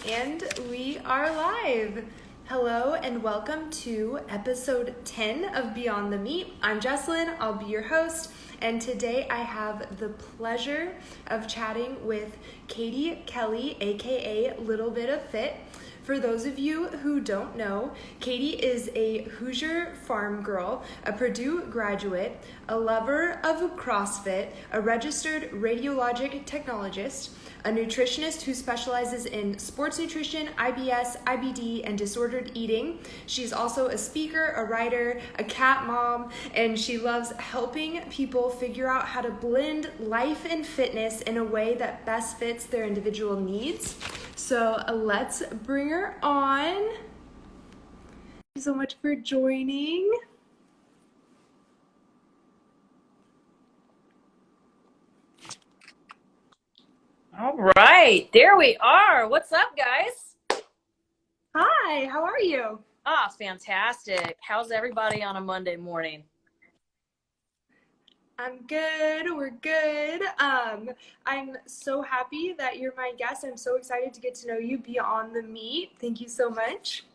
And we are live. Hello and welcome to episode 10 of Beyond the Meat. I'm Jessalyn, I'll be your host, and today I have the pleasure of chatting with Katie Kelly, aka Little Bit of Fit. For those of you who don't know, Katie is a Hoosier farm girl, a Purdue graduate, a lover of CrossFit, a registered radiologic technologist, a nutritionist who specializes in sports nutrition, IBS, IBD, and disordered eating. She's also a speaker, a writer, a cat mom, and she loves helping people figure out how to blend life and fitness in a way that best fits their individual needs. So let's bring her on. Thank you so much for joining. All right, there we are. What's up, guys? Hi, how are you? Ah, fantastic. How's everybody on a Monday morning? I'm good. We're good. I'm so happy that you're my guest. I'm so excited to get to know you beyond the meat. Thank you so much.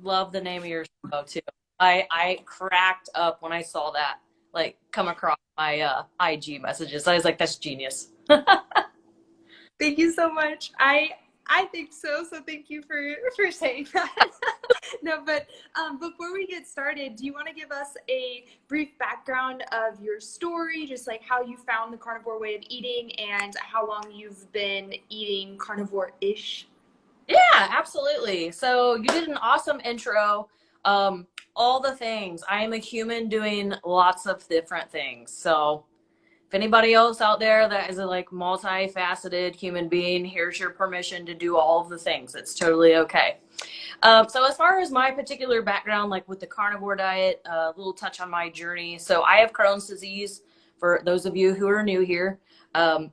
Love the name of your show too. I cracked up when I saw that come across my IG messages. I was like, that's genius. Thank you so much. I think so. So thank you for saying that. No, but before we get started, do you want to give us a brief background of your story, just like how you found the carnivore way of eating and how long you've been eating carnivore-ish? Yeah, absolutely. So you did an awesome intro. All the things. I am a human doing lots of different things. So if anybody else out there that is a multifaceted human being, here's your permission to do all of the things. It's totally okay. So as far as my particular background, like with the carnivore diet, a little touch on my journey. So I have Crohn's disease, for those of you who are new here.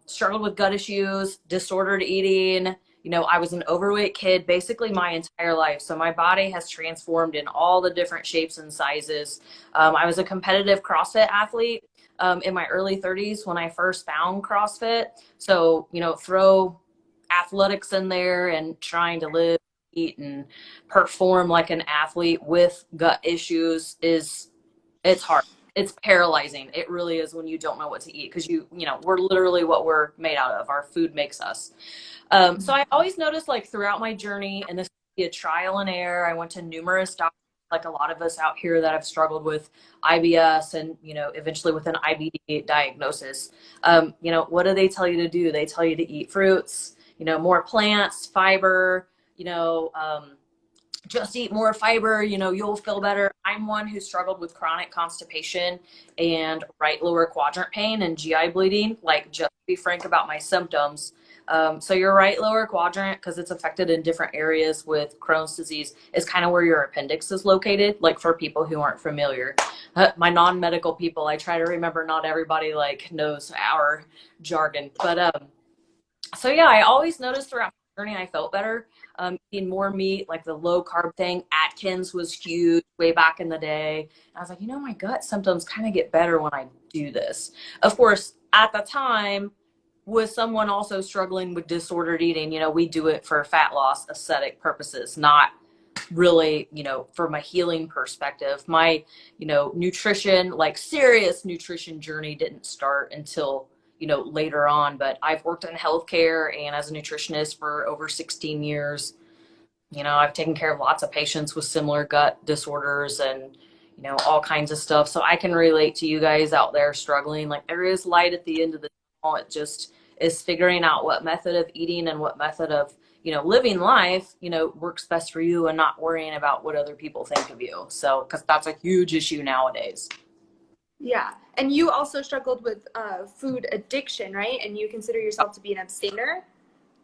Struggled with gut issues, disordered eating. I was an overweight kid basically my entire life. So my body has transformed in all the different shapes and sizes. I was a competitive CrossFit athlete in my early 30s when I first found CrossFit. So, throw athletics in there and trying to live, eat, and perform like an athlete with gut issues it's hard. It's paralyzing. It really is when you don't know what to eat because we're literally what we're made out of. Our food makes us. So I always noticed throughout my journey, and this is a trial and error, I went to numerous doctors, like a lot of us out here that have struggled with IBS and, eventually with an IBD diagnosis. What do they tell you to do? They tell you to eat fruits, more plants, fiber, just eat more fiber, you'll feel better. I'm one who struggled with chronic constipation and right lower quadrant pain and GI bleeding. Just to be frank about my symptoms. So your right lower quadrant, because it's affected in different areas with Crohn's disease, is kind of where your appendix is located, for people who aren't familiar. My non-medical people, I try to remember not everybody knows our jargon. But so yeah, I always noticed throughout my journey I felt better. Eating more meat, like the low carb thing. Atkins was huge way back in the day. And I was like, my gut symptoms kind of get better when I do this. Of course, at the time, with someone also struggling with disordered eating, we do it for fat loss aesthetic purposes, not really, from a healing perspective. My, nutrition, serious nutrition journey didn't start until, later on, but I've worked in healthcare and as a nutritionist for over 16 years. I've taken care of lots of patients with similar gut disorders and, all kinds of stuff. So I can relate to you guys out there struggling. There is light at the end of the tunnel. It just is figuring out what method of eating and what method of, living life, works best for you and not worrying about what other people think of you. So, because that's a huge issue nowadays. Yeah. And you also struggled with food addiction, right? And you consider yourself to be an abstainer?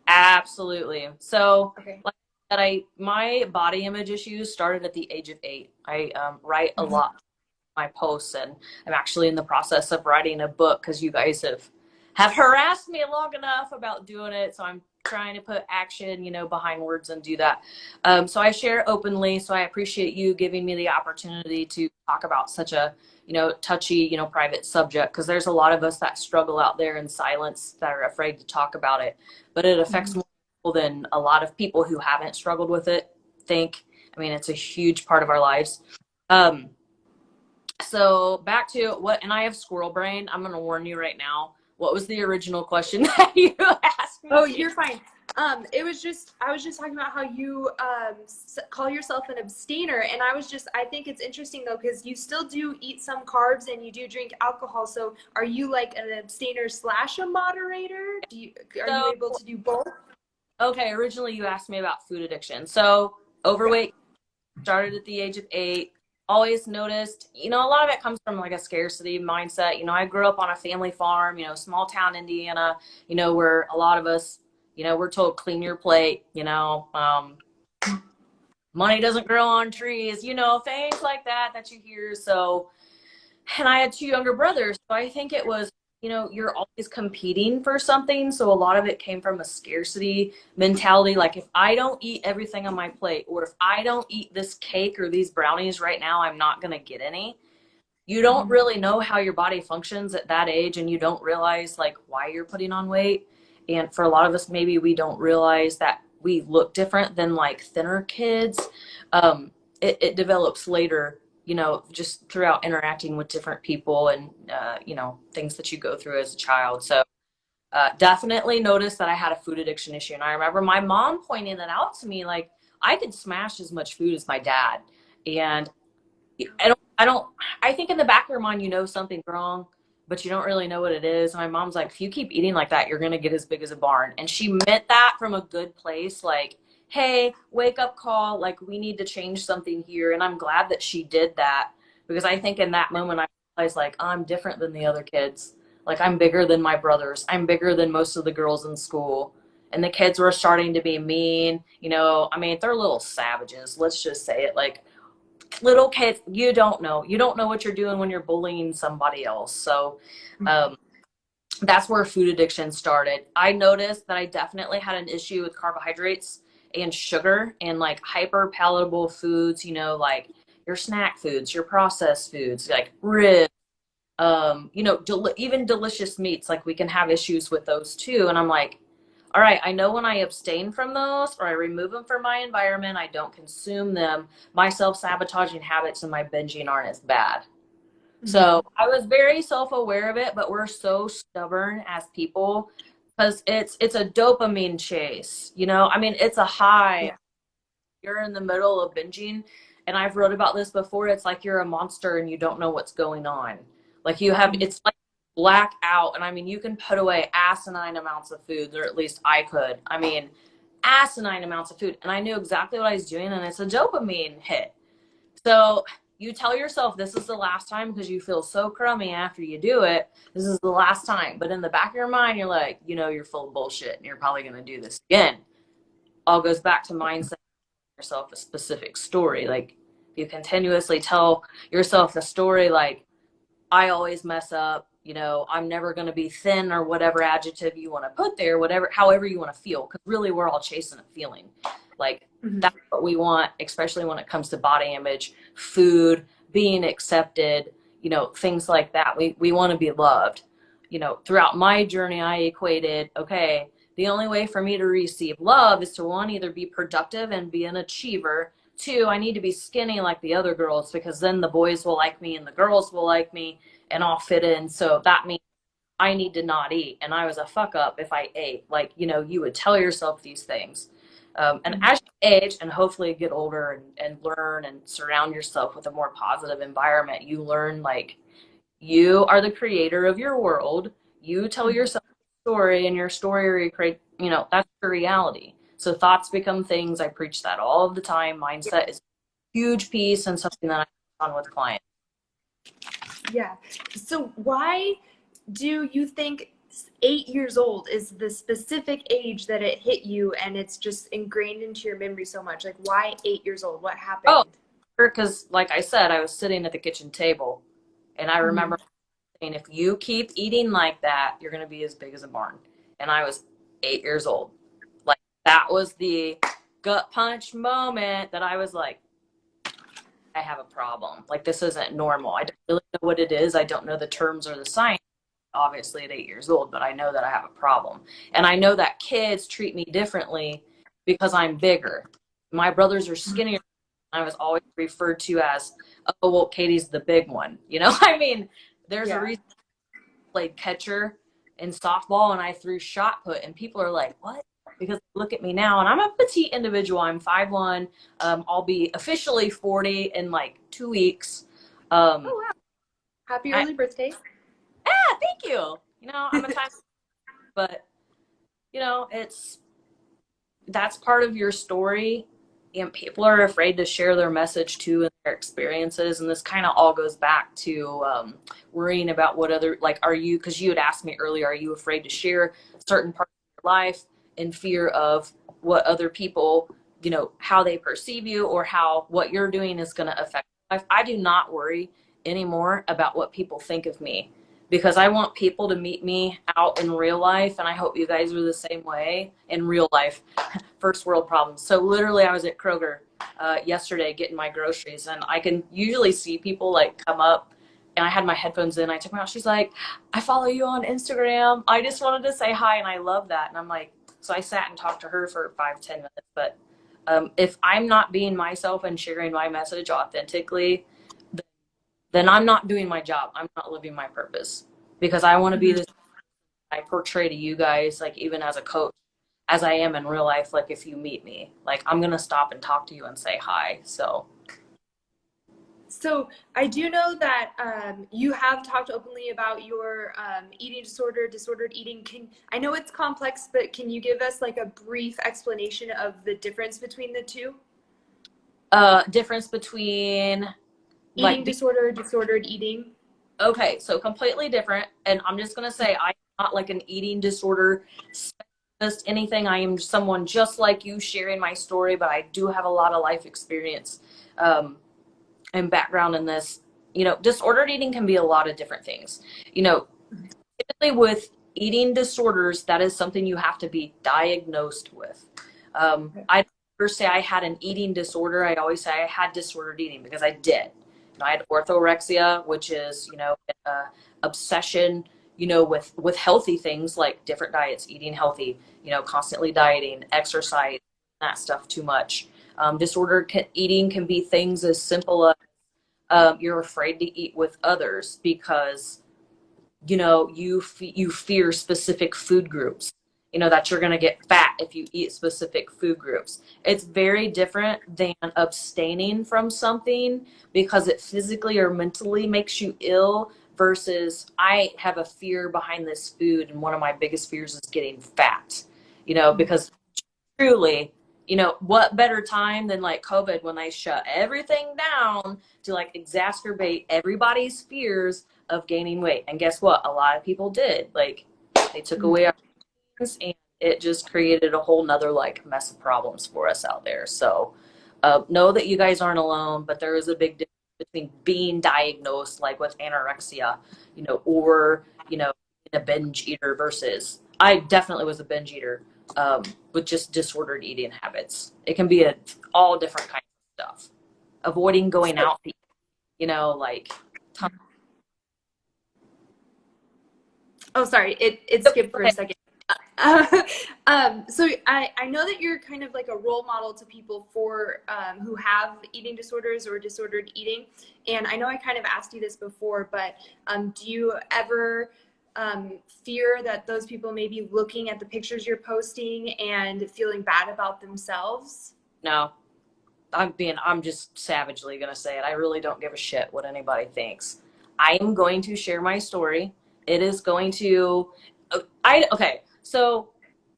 Absolutely. So, Okay. my body image issues started at the age of 8. I write a lot in my posts, and I'm actually in the process of writing a book because you guys have harassed me long enough about doing it. So I'm trying to put action, behind words and do that. So I share openly. So I appreciate you giving me the opportunity to talk about such a, touchy, private subject, because there's a lot of us that struggle out there in silence that are afraid to talk about it, but it affects more than a lot of people who haven't struggled with it think. I mean, it's a huge part of our lives. Um, so back to what, and I have squirrel brain. I'm going to warn you right now. What was the original question that you asked me? Oh, you're fine. It was just, I was just talking about how you call yourself an abstainer, and I think it's interesting though, because you still do eat some carbs and you do drink alcohol. So are you like an abstainer slash a moderator? Are you able to do both? Okay, originally you asked me about food addiction. So overweight started at the age of 8. Always noticed, a lot of it comes from like a scarcity mindset. I grew up on a family farm, small town Indiana, where a lot of us, we're told clean your plate, money doesn't grow on trees, things like that you hear. So, and I had 2 younger brothers. So I think it was, you're always competing for something. So a lot of it came from a scarcity mentality. Like if I don't eat everything on my plate, or if I don't eat this cake or these brownies right now, I'm not going to get any. You don't really know how your body functions at that age, and you don't realize like why you're putting on weight. And for a lot of us, maybe we don't realize that we look different than like thinner kids. It develops later, just throughout interacting with different people and, things that you go through as a child. So definitely noticed that I had a food addiction issue. And I remember my mom pointing that out to me, like I could smash as much food as my dad. And I think in the back of your mind, something's wrong, but you don't really know what it is. And my mom's like, if you keep eating like that, you're going to get as big as a barn. And she meant that from a good place. Like, hey, wake up call. Like we need to change something here. And I'm glad that she did that, because I think in that moment, I realized like, I'm different than the other kids. Like I'm bigger than my brothers. I'm bigger than most of the girls in school. And the kids were starting to be mean, I mean, they're little savages. Let's just say it. Like, little kids, you don't know what you're doing when you're bullying somebody else. So that's where food addiction started. I noticed that I definitely had an issue with carbohydrates and sugar and like hyper palatable foods, like your snack foods, your processed foods, like ribs, even delicious meats. Like we can have issues with those too. And I'm like, all right, I know when I abstain from those or I remove them from my environment, I don't consume them, my self-sabotaging habits and my binging aren't as bad. So I was very self-aware of it, but we're so stubborn as people because it's a dopamine chase, I mean, it's a high. You're in the middle of binging, and I've wrote about this before. It's like you're a monster and you don't know what's going on. Like it's like black out. And I mean, you can put away asinine amounts of food, or at least I could. I mean, asinine amounts of food. And I knew exactly what I was doing, and it's a dopamine hit. So you tell yourself this is the last time because you feel so crummy after you do it. This is the last time. But in the back of your mind, you're like, you're full of bullshit and you're probably going to do this again. All goes back to mindset. Yourself a specific story. Like you continuously tell yourself the story, like, I always mess up, I'm never going to be thin, or whatever adjective you want to put there, however you want to feel. Because really we're all chasing a feeling. Like that's what we want, especially when it comes to body image, food, being accepted, things like that. We want to be loved. Throughout my journey, I equated, okay, the only way for me to receive love is to, 1, either be productive and be an achiever. 2, I need to be skinny like the other girls, because then the boys will like me and the girls will like me and I'll fit in. So that means I need to not eat. And I was a fuck up if I ate. Like, you would tell yourself these things. And as you age and hopefully get older and learn and surround yourself with a more positive environment, you learn like you are the creator of your world. You tell yourself a story, and your story create, that's your reality. So thoughts become things. I preach that all of the time. Mindset is a huge piece and something that I work on with clients. Yeah. So why do you think 8 years old is the specific age that it hit you and it's just ingrained into your memory so much? Like why 8 years old? What happened? Oh, because like I said, I was sitting at the kitchen table and I remember saying, if you keep eating like that, you're going to be as big as a barn. And I was 8 years old. Like that was the gut punch moment that I was like, I have a problem. Like this isn't normal. I don't really know what it is. I don't know the terms or the science. obviously at 8 years old, but I know that I have a problem. And I know that kids treat me differently because I'm bigger. My brothers are skinnier. I was always referred to as, oh, well, Katie's the big one. I mean, there's a Yeah. reason I played catcher in softball and I threw shot put, and people are like, what? Because look at me now, and I'm a petite individual. I'm 5'1". I'll be officially 40 in like 2 weeks. Oh, wow. Happy I, early birthday. yeah, thank you. I'm a time, but it's that's part of your story, and people are afraid to share their message too and their experiences. And this kind of all goes back to worrying about what other, like, are you, because you had asked me earlier, are you afraid to share certain parts of your life in fear of what other people, how they perceive you, or how what you're doing is going to affect your life? I do not worry anymore about what people think of me, because I want people to meet me out in real life, and I hope you guys are the same way in real life. First world problems. So literally I was at Kroger yesterday getting my groceries, and I can usually see people like come up, and I had my headphones in. I took them out. She's like, I follow you on Instagram. I just wanted to say hi, and I love that. And I'm like, so I sat and talked to her for 5-10 minutes. But if I'm not being myself and sharing my message authentically, then I'm not doing my job. I'm not living my purpose, because I want to be this I portray to you guys, like even as a coach, as I am in real life. Like if you meet me, like I'm going to stop and talk to you and say hi. So I do know that you have talked openly about your eating disorder, disordered eating. I know it's complex, but can you give us like a brief explanation of the difference between the two? Difference between Eating like, disorder, disordered eating. okay, so completely different. And I'm just going to say, I'm not like an eating disorder specialist, anything. I am someone just like you sharing my story, but I do have a lot of life experience and background in this. Disordered eating can be a lot of different things. Typically with eating disorders, that is something you have to be diagnosed with. I never say I had an eating disorder. I always say I had disordered eating, because I did. I had orthorexia, which is, obsession, with healthy things like different diets, eating healthy, constantly dieting, exercise, that stuff too much. Disordered eating can be things as simple as you're afraid to eat with others because you fear specific food groups, that you're going to get fat if you eat specific food groups. It's very different than abstaining from something because it physically or mentally makes you ill, versus I have a fear behind this food, and one of my biggest fears is getting fat, because truly, what better time than like COVID, when they shut everything down to like exacerbate everybody's fears of gaining weight. And guess what? A lot of people did. Like, they took away our things, and it just created a whole nother like mess of problems for us out there. So know that you guys aren't alone, but there is a big difference between being diagnosed like with anorexia, or, a binge eater, versus I definitely was a binge eater with just disordered eating habits. It can be all different kinds of stuff. Avoiding going out to eat, like Oh, sorry, it skipped for a second. So I know that you're kind of like a role model to people for who have eating disorders or disordered eating. And I know I kind of asked you this before, but do you ever fear that those people may be looking at the pictures you're posting and feeling bad about themselves? No, I'm just savagely going to say it. I really don't give a shit what anybody thinks. I am going to share my story. It is going to, okay, so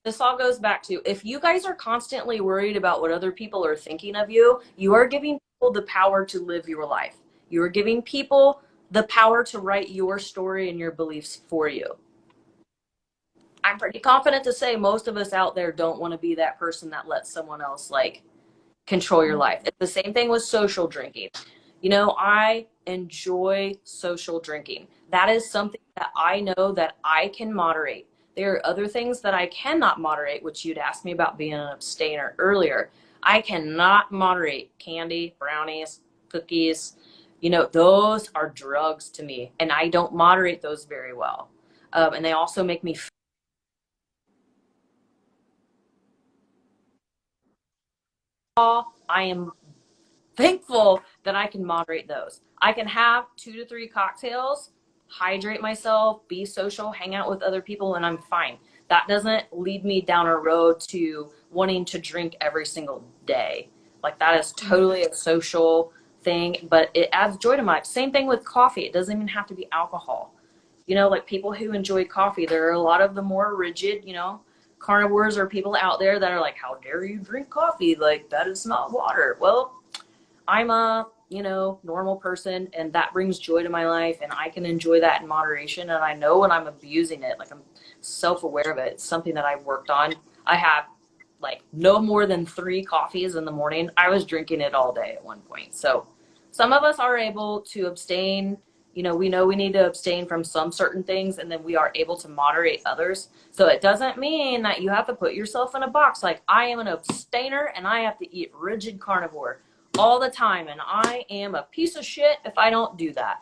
this all goes back to, if you guys are constantly worried about what other people are thinking of you, you are giving people the power to live your life. You are giving people the power to write your story and your beliefs for you. I'm pretty confident to say most of us out there don't want to be that person that lets someone else like control your life. It's the same thing with social drinking. I enjoy social drinking. That is something that I know that I can moderate. There are other things that I cannot moderate, which you'd asked me about being an abstainer earlier. I cannot moderate candy, brownies, cookies. Those are drugs to me, and I don't moderate those very well. And they also make me I am thankful that I can moderate those. I can have 2 to 3 cocktails, hydrate myself, be social, hang out with other people, and I'm fine. That doesn't lead me down a road to wanting to drink every single day. Like that is totally a social thing, but it adds joy to my life. Same thing with coffee. It doesn't even have to be alcohol. Like people who enjoy coffee, there are a lot of the more rigid, carnivores or people out there that are like, how dare you drink coffee? Like that is not water. Well, I'm a, normal person and that brings joy to my life and I can enjoy that in moderation. And I know when I'm abusing it, like I'm self-aware of it. It's something that I've worked on. I have like no more than 3 coffees in the morning. I was drinking it all day at one point. So some of us are able to abstain. We know we need to abstain from some certain things and then we are able to moderate others. So it doesn't mean that you have to put yourself in a box like I am an abstainer and I have to eat rigid carnivore all the time and I am a piece of shit if I don't do that.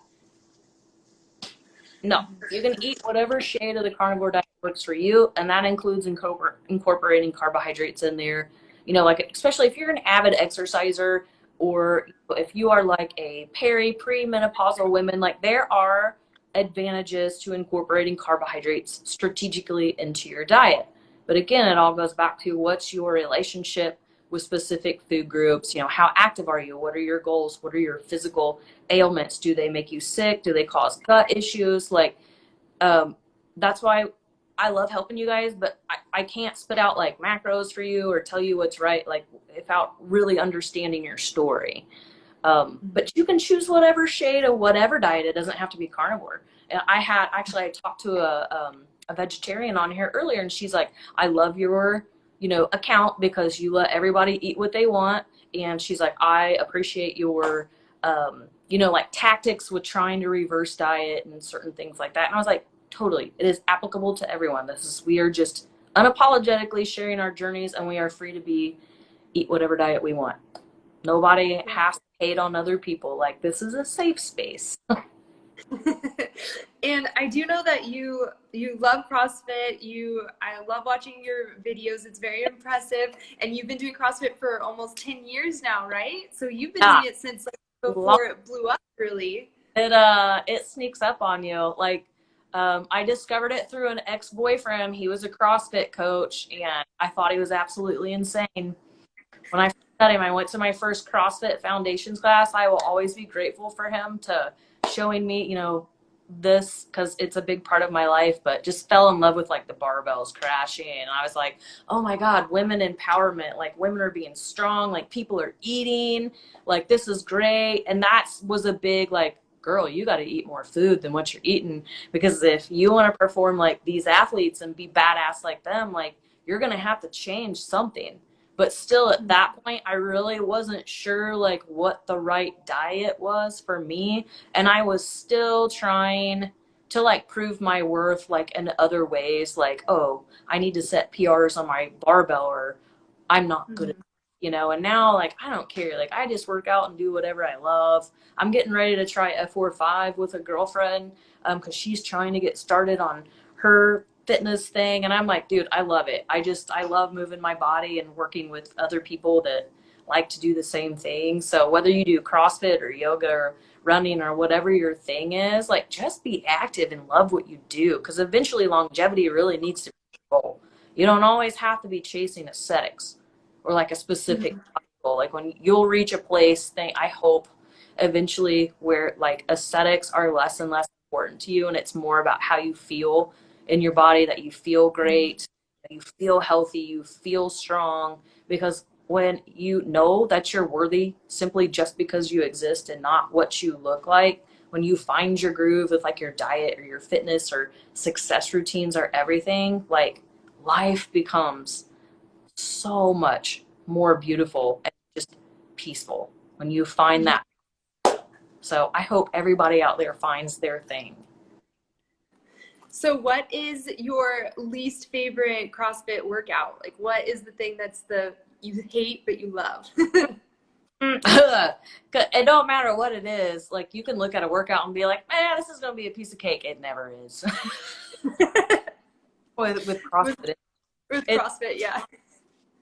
No, you can eat whatever shade of the carnivore diet works for you, and that includes incorporating carbohydrates in there. Like especially if you're an avid exerciser or if you are like a pre-menopausal women, like there are advantages to incorporating carbohydrates strategically into your diet. But again, it all goes back to what's your relationship with specific food groups. How active are you? What are your goals? What are your physical ailments? Do they make you sick? Do they cause gut issues? Like, that's why I love helping you guys, but I can't spit out like macros for you or tell you what's right, like without really understanding your story. But you can choose whatever shade of whatever diet. It doesn't have to be carnivore. And I talked to a vegetarian on here earlier and she's like, I love your, account because you let everybody eat what they want. And she's like, I appreciate your, like tactics with trying to reverse diet and certain things like that. And I was like, totally. It is applicable to everyone. We are just unapologetically sharing our journeys and we are free to eat whatever diet we want. Nobody has to hate on other people. Like this is a safe space. And I do know that you love CrossFit. I love watching your videos. It's very impressive. And you've been doing CrossFit for almost 10 years now, right? So you've been doing it since like before it blew up, really. It sneaks up on you. Like I discovered it through an ex-boyfriend. He was a CrossFit coach and I thought he was absolutely insane. When I met him, I went to my first CrossFit Foundations class. I will always be grateful for him to showing me, this because it's a big part of my life, but just fell in love with like the barbells crashing. And I was like, oh my God, women empowerment, like women are being strong, like people are eating, like this is great. And that was a big like, girl, you got to eat more food than what you're eating. Because if you want to perform like these athletes and be badass like them, like you're going to have to change something. But still at that point, I really wasn't sure like what the right diet was for me. And I was still trying to like prove my worth like in other ways, like, oh, I need to set PRs on my barbell or I'm not good at and now like I don't care. Like I just work out and do whatever I love. I'm getting ready to try F45 with a girlfriend because she's trying to get started on her fitness thing. And I'm like, dude, I love it. I love moving my body and working with other people that like to do the same thing. So whether you do CrossFit or yoga or running or whatever your thing is, like just be active and love what you do. Because eventually longevity really needs to be a goal. You don't always have to be chasing aesthetics or like a specific goal. Like when you'll reach a place, I hope eventually where like aesthetics are less and less important to you and it's more about how you feel in your body, that you feel great, that you feel healthy, you feel strong. Because when you know that you're worthy simply just because you exist and not what you look like, when you find your groove with like your diet or your fitness or success routines or everything, like life becomes so much more beautiful and just peaceful when you find that. So I hope everybody out there finds their thing. So what is your least favorite CrossFit workout? Like what is the thing you hate but you love? It don't matter what it is. Like you can look at a workout and be like, man, this is going to be a piece of cake. It never is. with with, CrossFit. with It, CrossFit, yeah.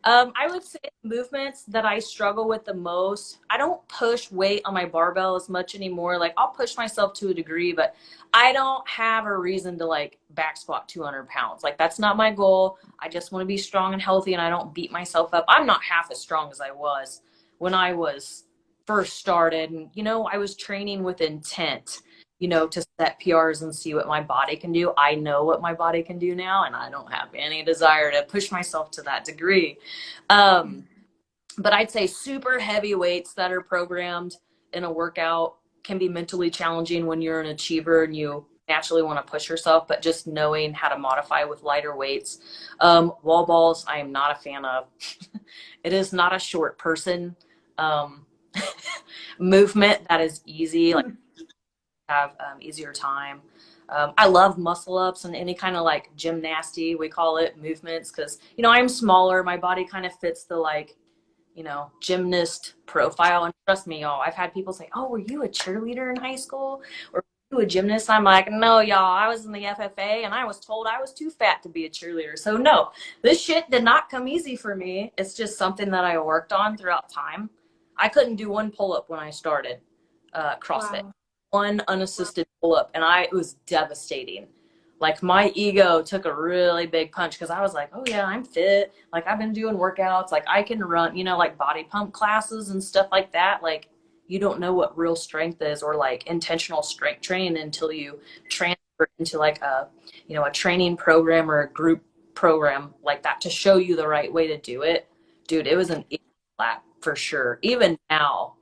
I would say movements that I struggle with the most. I don't push weight on my barbell as much anymore. Like I'll push myself to a degree, but I don't have a reason to like back squat 200 pounds. Like that's not my goal. I just want to be strong and healthy and I don't beat myself up. I'm not half as strong as I was when I was first started. And, I was training with intent, to set PRs and see what my body can do. I know what my body can do now, and I don't have any desire to push myself to that degree. Um, but I'd say super heavy weights that are programmed in a workout can be mentally challenging when you're an achiever and you naturally want to push yourself, but just knowing how to modify with lighter weights. Wall balls, I am not a fan of. It is not a short person movement that is easy. Like have easier time. I love muscle ups and any kind of like gymnasty, we call it, movements, because I'm smaller. My body kind of fits the like gymnast profile. And trust me, y'all, I've had people say, "Oh, were you a cheerleader in high school, or were you a gymnast?" I'm like, "No, y'all, I was in the FFA, and I was told I was too fat to be a cheerleader." So no, this shit did not come easy for me. It's just something that I worked on throughout time. I couldn't do one pull up when I started CrossFit. Wow. One unassisted pull up, and it was devastating. Like my ego took a really big punch because I was like, oh yeah, I'm fit. Like I've been doing workouts. Like I can run, like body pump classes and stuff like that. Like you don't know what real strength is or like intentional strength training until you transfer into like a training program or a group program like that to show you the right way to do it. Dude, it was an slap for sure. Even now,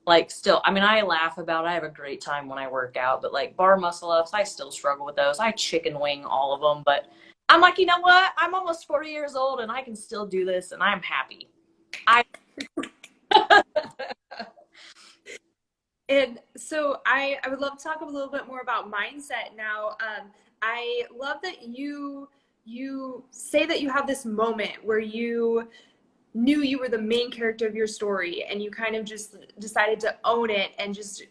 like still, I mean, I laugh about it. I have a great time when I work out, but like bar muscle ups, I still struggle with those. I chicken wing all of them, but I'm like, you know what? I'm almost 40 years old and I can still do this and I'm happy. I And so I would love to talk a little bit more about mindset now. I love that you say that you have this moment where you knew you were the main character of your story and you kind of just decided to own it and just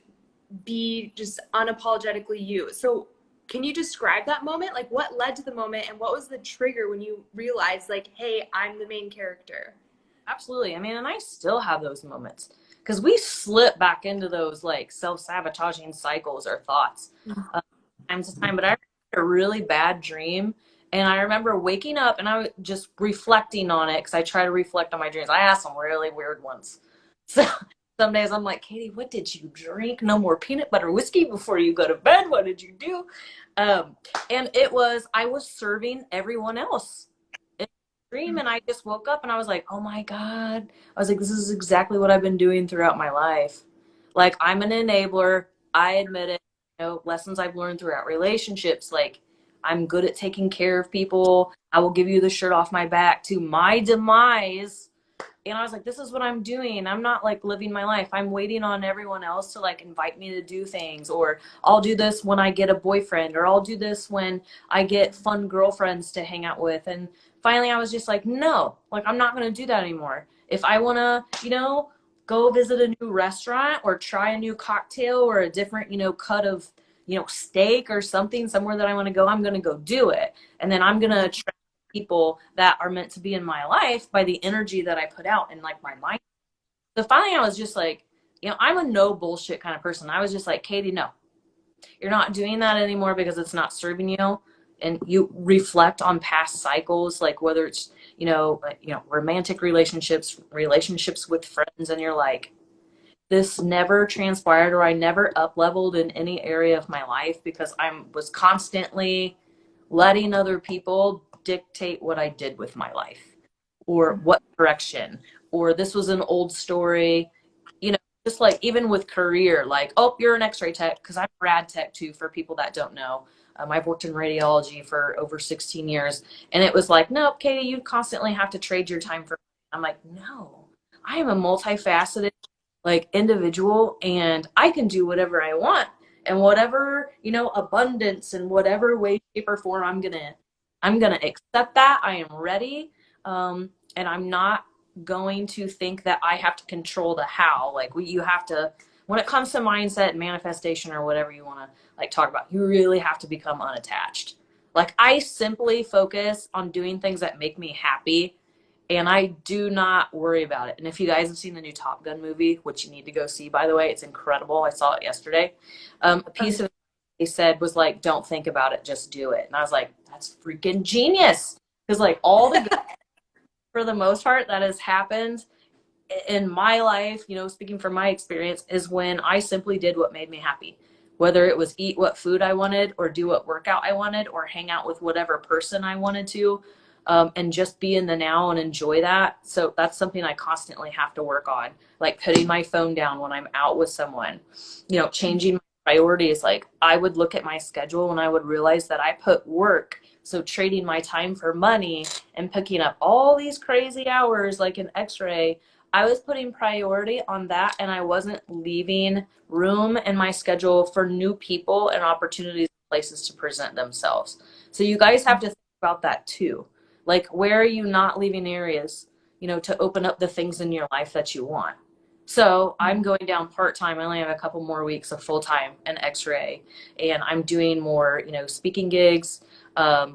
be just unapologetically you. So can you describe that moment? Like what led to the moment and what was the trigger when you realized like, hey, I'm the main character? absolutely. I mean, and I still have those moments because we slip back into those like self-sabotaging cycles or thoughts time to time. But I had a really bad dream. And I remember waking up and I was just reflecting on it because I try to reflect on my dreams. I have some really weird ones. So some days I'm like, Katie, what did you drink? No more peanut butter whiskey before you go to bed. What did you do? And I was serving everyone else in the dream. And I just woke up and I was like, oh my God. I was like, this is exactly what I've been doing throughout my life. Like I'm an enabler. I admit it. Lessons I've learned throughout relationships, like I'm good at taking care of people. I will give you the shirt off my back to my demise. And I was like, this is what I'm doing. I'm not like living my life. I'm waiting on everyone else to like invite me to do things, or I'll do this when I get a boyfriend, or I'll do this when I get fun girlfriends to hang out with. And finally I was just like, no, like I'm not going to do that anymore. If I want to, go visit a new restaurant or try a new cocktail or a different, cut of, steak or something somewhere that I want to go, I'm going to go do it. And then I'm going to attract people that are meant to be in my life by the energy that I put out and like my mind. So finally I was just like, I'm a no bullshit kind of person. I was just like, Katie, no, you're not doing that anymore because it's not serving you. And you reflect on past cycles, like whether it's, romantic relationships with friends, and you're like, this never transpired, or I never up leveled in any area of my life because I was constantly letting other people dictate what I did with my life or what direction, or this was an old story, just like even with career, like, oh, you're an x-ray tech, because I'm a rad tech too, for people that don't know. I've worked in radiology for over 16 years. And it was like, nope, Katie, you constantly have to trade your time for. I'm like, no, I am a multifaceted like individual and I can do whatever I want, and whatever, abundance in whatever way, shape, or form I'm gonna accept that. I am ready. And I'm not going to think that I have to control the how. Like you have to, when it comes to mindset and manifestation or whatever you want to like talk about, you really have to become unattached. Like I simply focus on doing things that make me happy and I do not worry about it. And if you guys have seen the new Top Gun movie, which you need to go see, by the way, it's incredible. I saw it yesterday. A piece of it they said was like, don't think about it, just do it. And I was like, that's freaking genius. Because like all the good, for the most part, that has happened in my life, you know, speaking from my experience, is when I simply did what made me happy. Whether it was eat what food I wanted, or do what workout I wanted, or hang out with whatever person I wanted to, and just be in the now and enjoy that. So that's something I constantly have to work on, like putting my phone down when I'm out with someone, you know, changing my priorities. Like I would look at my schedule and I would realize that I put work, so trading my time for money and picking up all these crazy hours like an x-ray, I was putting priority on that and I wasn't leaving room in my schedule for new people and opportunities and places to present themselves. So you guys have to think about that too. Like where are you not leaving areas, you know, to open up the things in your life that you want? So I'm going down part-time. I only have a couple more weeks of full-time and x-ray, and I'm doing more, you know, speaking gigs,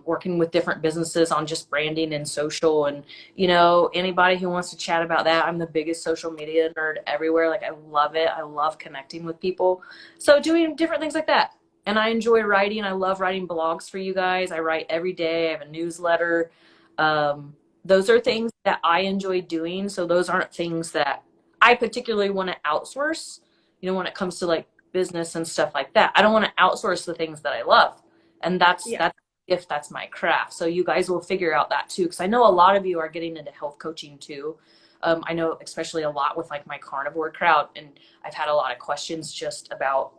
working with different businesses on just branding and social. And, you know, anybody who wants to chat about that, I'm the biggest social media nerd everywhere. Like I love it. I love connecting with people. So doing different things like that. And I enjoy writing. I love writing blogs for you guys. I write every day. I have a newsletter. Those are things that I enjoy doing. So those aren't things that I particularly want to outsource, you know, when it comes to like business and stuff like that. I don't want to outsource the things that I love. And Yeah. if that's my craft. So you guys will figure out that too. Cause I know a lot of you are getting into health coaching too. I know especially a lot with like my carnivore crowd. And I've had a lot of questions just about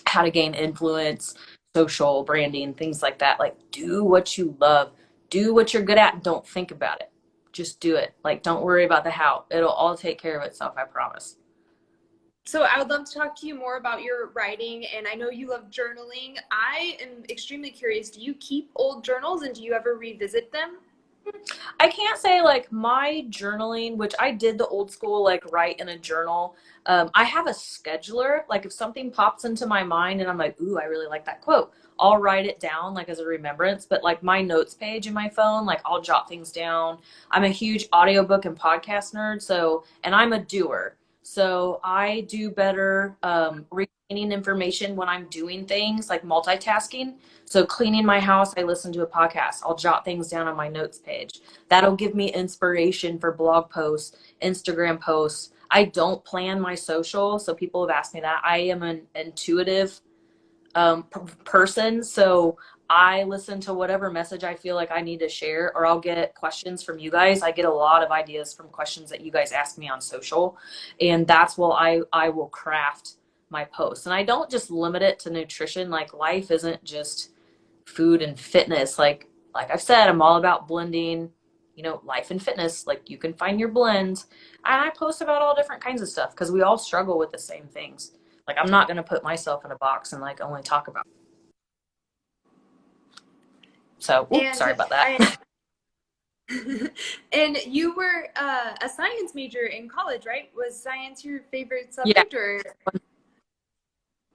how to gain influence, social branding, things like that. Like do what you love, do what you're good at. And don't think about it. Just do it. Like, don't worry about the how. It'll all take care of itself. I promise. So I would love to talk to you more about your writing, and I know you love journaling. I am extremely curious. Do you keep old journals and do you ever revisit them? I can't say like my journaling, which I did the old school, like write in a journal. I have a scheduler. Like if something pops into my mind and I'm like, ooh, I really like that quote, I'll write it down like as a remembrance. But like my notes page in my phone, like I'll jot things down. I'm a huge audiobook and podcast nerd. So, and I'm a doer. So I do better retaining information when I'm doing things like multitasking. So cleaning my house, I listen to a podcast. I'll jot things down on my notes page. That'll give me inspiration for blog posts, Instagram posts. I don't plan my social, so people have asked me that. I am an intuitive person, so I listen to whatever message I feel like I need to share, or I'll get questions from you guys. I get a lot of ideas from questions that you guys ask me on social, and that's what I will craft my posts. And I don't just limit it to nutrition. Like life isn't just food and fitness. Like I've said, I'm all about blending, you know, life and fitness. Like you can find your blend. And I post about all different kinds of stuff because we all struggle with the same things. Like I'm not going to put myself in a box and like only talk about. So, oops, sorry And about that. I and you were a science major in college, right? Was science your favorite Yeah. subject or?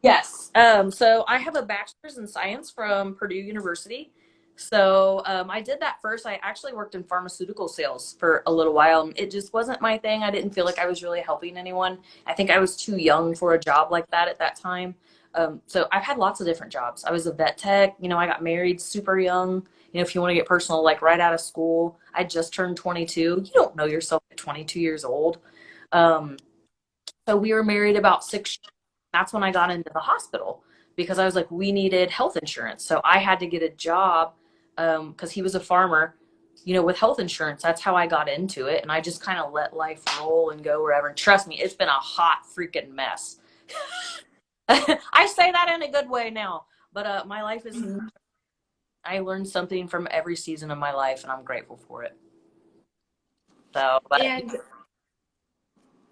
Yes. So I have a bachelor's in science from Purdue University. So I did that first. I actually worked in pharmaceutical sales for a little while. It just wasn't my thing. I didn't feel like I was really helping anyone. I think I was too young for a job like that at that time. So I've had lots of different jobs. I was a vet tech. You know, I got married super young. You know, if you want to get personal, like right out of school, I just turned 22. You don't know yourself at 22 years old. Um, so we were married about 6 years. That's when I got into the hospital because I was like, we needed health insurance. So I had to get a job because he was a farmer, you know, with health insurance. That's how I got into it. And I just kind of let life roll and go wherever. And trust me, it's been a hot freaking mess. I say that in a good way now, but my life is, I learned something from every season of my life and I'm grateful for it. So, but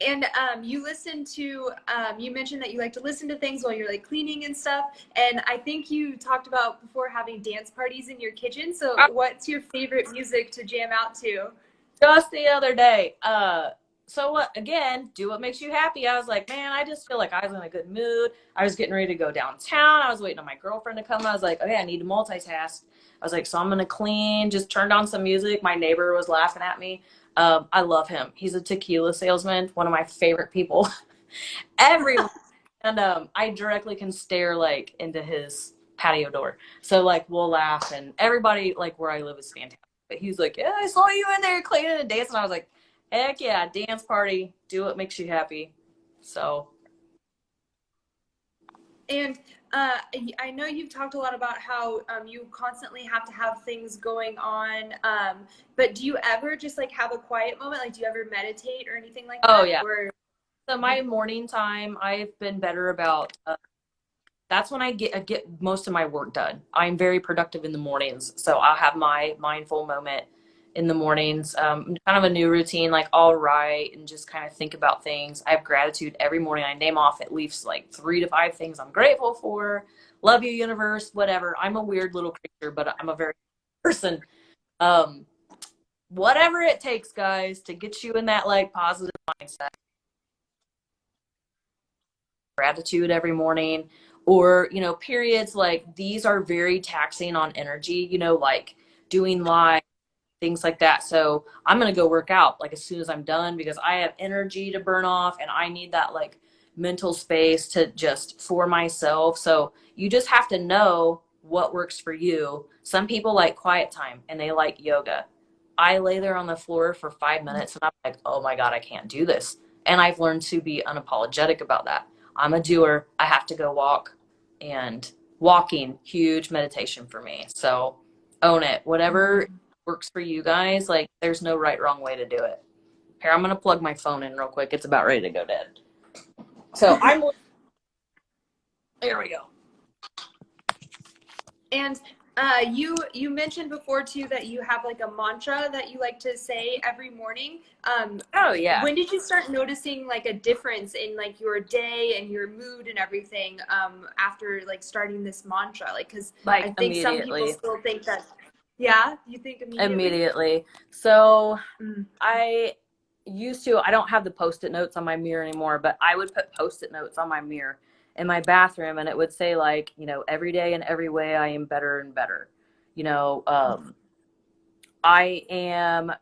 And you listen to you mentioned that you like to listen to things while you're like cleaning and stuff. And I think you talked about before having dance parties in your kitchen. So what's your favorite music to jam out to? just the other day, So again, do what makes you happy. I was like, man, I just feel like I was in a good mood. I was getting ready to go downtown. I was waiting on my girlfriend to come. I was like, okay, I need to multitask. I was like, so I'm going to clean, just turned on some music. My neighbor was laughing at me. I love him. He's a tequila salesman, one of my favorite people ever. And I directly can stare like into his patio door. So like we'll laugh, and everybody like where I live is fantastic. But he's like, yeah, I saw you in there cleaning and dancing. I was like, heck yeah, dance party, do what makes you happy. So And I know you've talked a lot about how you constantly have to have things going on. But do you ever just like have a quiet moment? Like, do you ever meditate or anything like oh that? yeah. Or So my morning time, I've been better about that's when I get most of my work done. I'm very productive in the mornings, so I'll have my mindful moment in the mornings. Kind of a new routine, like I'll write and just kind of think about things. I have gratitude every morning. I name off at least like 3 to 5 things I'm grateful for. Love you, universe, whatever. I'm a weird little creature, but I'm a very person. Um, Whatever it takes, guys, to get you in that like positive mindset. Gratitude every morning, or periods like these are very taxing on energy, like doing live things like that. So I'm going to go work out like as soon as I'm done, because I have energy to burn off and I need that like mental space to just for myself. So you just have to know what works for you. Some people like quiet time and they like yoga. I lay there on the floor for 5 minutes and I'm like, oh my God, I can't do this. And I've learned to be unapologetic about that. I'm a doer. I have to go walk, and walking, huge meditation for me. So own it. Whatever works for you guys. Like, there's no right, wrong way to do it. Here, I'm going to plug my phone in real quick. It's about ready to go dead. So there we go. and you mentioned before too that you have like a mantra that you like to say every morning. Oh, yeah. When did you start noticing like a difference in like your day and your mood and everything after like starting this mantra? Like, because Like, I think some people immediately. still think that. Yeah, you think immediately? Immediately. So Mm. I I don't have the post-it notes on my mirror anymore, but I would put post-it notes on my mirror in my bathroom, and it would say like, every day in every way I am better and better. You know, I am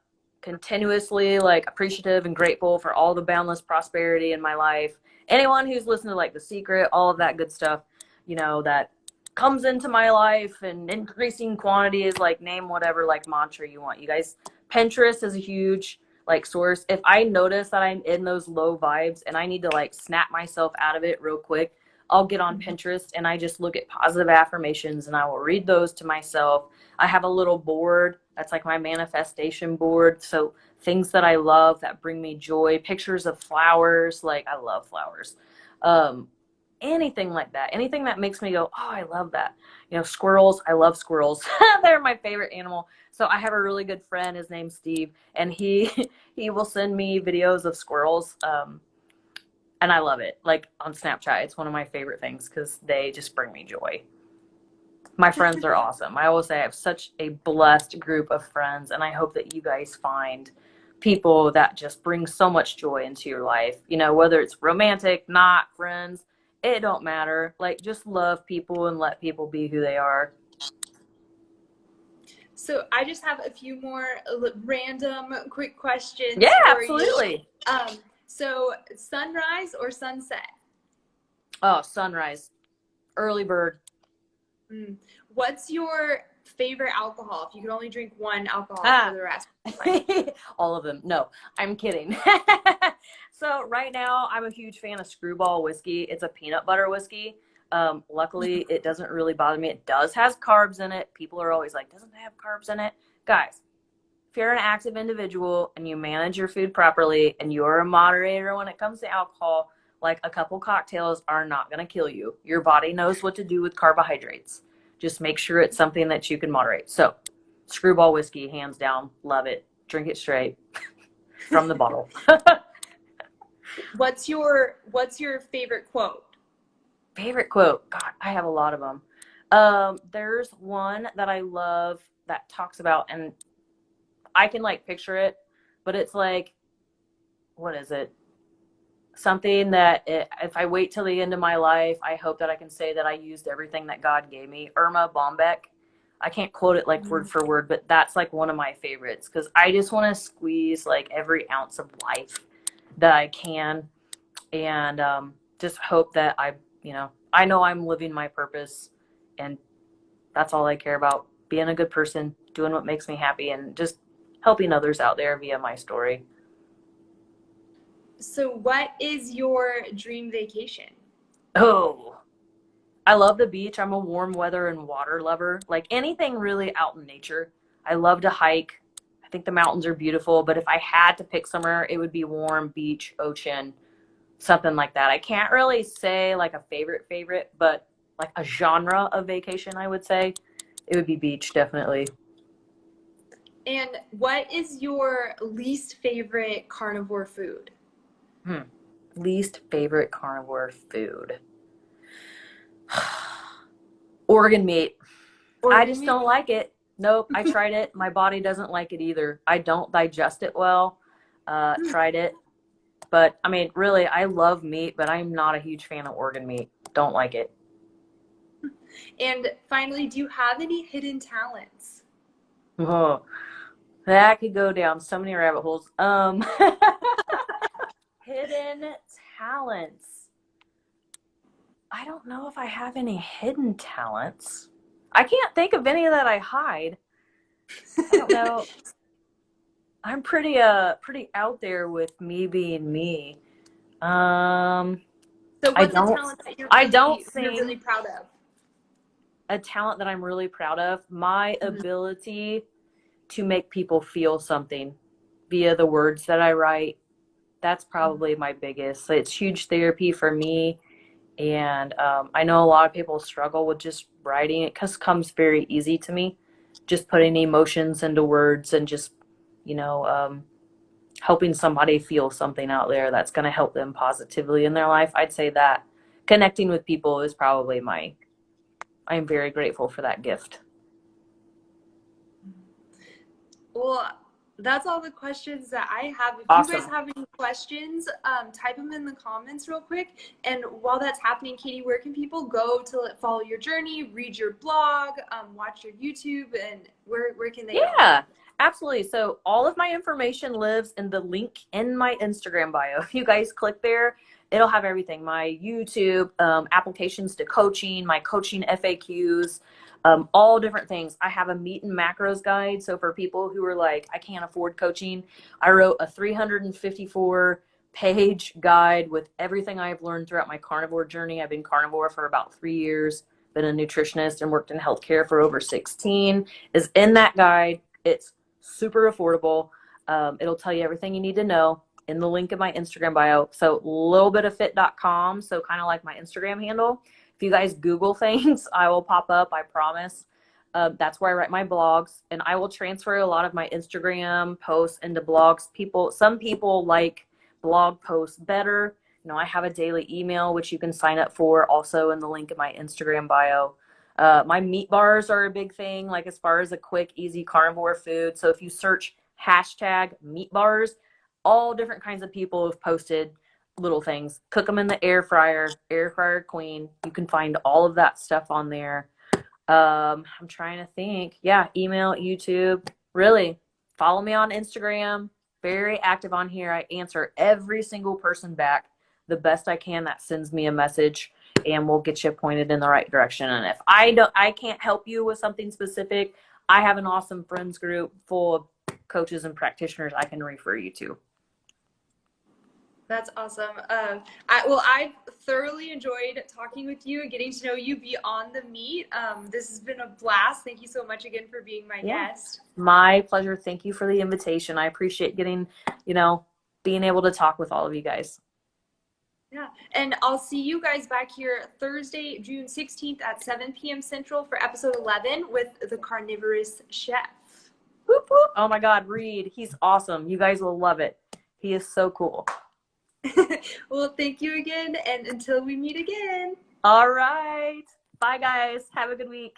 continuously like appreciative and grateful for all the boundless prosperity in my life. Anyone who's listened to like The Secret, all of that good stuff, that comes into my life and increasing quantities, like name whatever like mantra you want. You guys, Pinterest is a huge like source. If I notice that I'm in those low vibes and I need to like snap myself out of it real quick, I'll get on Pinterest and I just look at positive affirmations and I will read those to myself. I have a little board that's like my manifestation board. So things that I love that bring me joy, pictures of flowers, like I love flowers. Um, Anything like that, anything that makes me go, oh, I love that. Squirrels, I love squirrels. They're my favorite animal. So I have a really good friend, his name's Steve, and he he will send me videos of squirrels. And I love it. Like on Snapchat, it's one of my favorite things because they just bring me joy. My friends are awesome. I always say I have such a blessed group of friends, and I hope that you guys find people that just bring so much joy into your life. Whether it's romantic, not friends, it don't matter. Like, just love people and let people be who they are. So I just have a few more random quick Yeah, questions for you. absolutely. So sunrise or sunset? Oh, sunrise, early bird. Mm. What's your favorite alcohol if you could only drink one alcohol for Ah, the rest of your life? all of them. No, I'm kidding. So right now, I'm a huge fan of Screwball whiskey. It's a peanut butter whiskey. Luckily, it doesn't really bother me. It does has carbs in it. People are always like, doesn't it have carbs in it? Guys, if you're an active individual and you manage your food properly and you're a moderator when it comes to alcohol, like a couple cocktails are not going to kill you. Your body knows what to do with carbohydrates. Just make sure it's something that you can moderate. So, Screwball whiskey, hands down, love it. Drink it straight from the bottle. What's your favorite quote? Favorite quote? God, I have a lot of them. There's one that I love that talks about, and I can like picture it, but it's like, what is it? Something that if I wait till the end of my life, I hope that I can say that I used everything that God gave me. Irma Bombeck. I can't quote it like word for word, but that's like one of my favorites because I just want to squeeze like every ounce of life that I can, and just hope that I know I'm living my purpose, and that's all I care about. Being a good person, doing what makes me happy, and just helping others out there via my story. So what is your dream vacation? Oh, I love the beach. I'm a warm weather and water lover. Like anything really out in nature. I love to hike. I think the mountains are beautiful, but if I had to pick somewhere, it would be warm, beach, ocean, something like that. I can't really say like a favorite, but like a genre of vacation, I would say it would be beach, definitely. And what is your least favorite carnivore food? Least favorite carnivore food. Organ meat. I Organ just meat? don't like it. Nope, I tried it. My body doesn't like it either. I don't digest it well. Tried it. But I mean, really, I love meat, but I'm not a huge fan of organ meat. Don't like it. And finally, do you have any hidden talents? Oh, that could go down so many rabbit holes. Hidden talents. I don't know if I have any hidden talents. I can't think of any that I hide. I don't know. I'm pretty out there with me being me. So I what's a don't talent that I don't you're really sing. proud of? A talent that I'm really proud of, my Mhm. ability to make people feel something via the words that I write. That's probably my biggest. It's huge therapy for me. And I know a lot of people struggle with just writing. It just comes very easy to me. Just putting emotions into words and just, you know, helping somebody feel something out there that's going to help them positively in their life. I'd say that connecting with people is probably I am very grateful for that gift. Well, that's all the questions that I have. If you guys Awesome. have any questions, type them in the comments real quick. And while that's happening, Katie, where can people go to follow your journey, read your blog, watch your YouTube, and where can they go? Yeah, absolutely. So all of my information lives in the link in my Instagram bio. If you guys click there, it'll have everything. My YouTube, applications to coaching, my coaching FAQs, all different things. I have a meat and macros guide. So for people who are like, I can't afford coaching, I wrote a 354-page guide with everything I've learned throughout my carnivore journey. I've been carnivore for about 3 years, been a nutritionist and worked in healthcare for over 16, is in that guide. It's super affordable. It'll tell you everything you need to know in the link in my Instagram bio. So littlebitoffit.com. So kind of like my Instagram handle. If you guys Google things, I will pop up, I promise. That's where I write my blogs, and I will transfer a lot of my Instagram posts into blogs. Some people like blog posts better. I have a daily email, which you can sign up for also in the link in my Instagram bio. My meat bars are a big thing, like as far as a quick, easy carnivore food. So if you search hashtag meat bars, all different kinds of people have posted little things. Cook them in the air fryer queen. You can find all of that stuff on there. I'm trying to think. Yeah, email, YouTube. Really, follow me on Instagram. Very active on here. I answer every single person back the best I can that sends me a message, and we'll get you pointed in the right direction. And if I can't help you with something specific, I have an awesome friends group full of coaches and practitioners I can refer you to. That's awesome. I've thoroughly enjoyed talking with you and getting to know you beyond the meet. This has been a blast. Thank you so much again for being my guest. My pleasure. Thank you for the invitation. I appreciate being able to talk with all of you guys. Yeah, and I'll see you guys back here Thursday, June 16th at 7 p.m. Central for episode 11 with the Carnivorous Chef. Whoop, whoop. Oh my God, Reed. He's awesome. You guys will love it. He is so cool. Well, thank you again, and until we meet again. All right. Bye, guys. Have a good week.